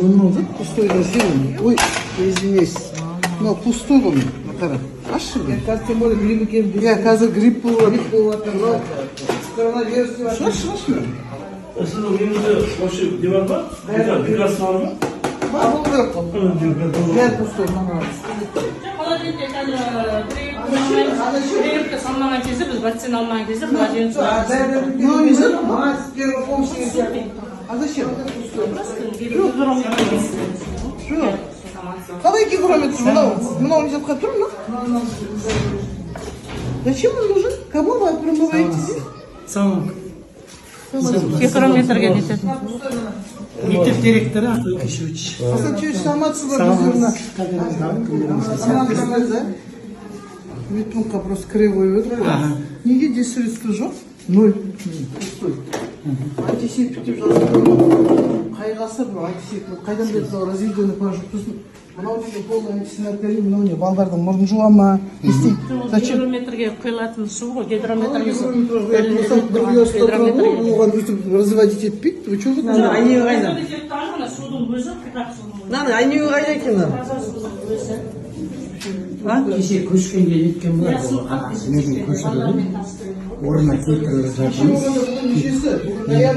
мынау пустой разделение. Ой, извиняюсь. Мынау пустой ғой мен. Қара. Ашшы бе. Қазір тем более грипп екен. Иә, қазір грипп болып жатыр. Грипп болып жатыр. Коронавирус деп жатыр. Шаш. Сіздің үйіңізде осы не бар ма? Пикассо бар ма? Бар, ол керек қой. Бәрі пустой. Холодильникте қазір гриппті салмаған кезде біз вакцина алмаған кезде холодильник Ну, не знаю. Первая помощь нельзя. А зачем? Жоқ. Қалай 2 километр? Мынау не жатқан тұр ма? Зачем он нужен? Кому вы промываете здесь? Сам. 2 километрге нетеді. Мектеп директоры Акишевич. Асанчевич, саламатсыз ба біз медпунктқа просто кривой өтіп қой. Неге здесь средства жоқ? 0. Пустой. Антисептик деп жазып қай ғасыр бұл антисептик? Қайдан берді ол разведенный продукт? Мынау неге полный антисептик? Мынау не балдардың мұрнын жуа ма? Не істейді? Зачем? Гидрометрге құйылатын су ғой, гидрометріміз. Оған бүйтіп разводить етпейді. Вы что вы? Айнегі қайда? Судың өзі, қиқақ судың өзі. Наны айнегі қайда екен? Таза судың өзі. Кеше көшкенге жеткен Я болады. су қатты ішпейді. Орнына келтіріп жатырмыз. Мүшесі, бүгін даяр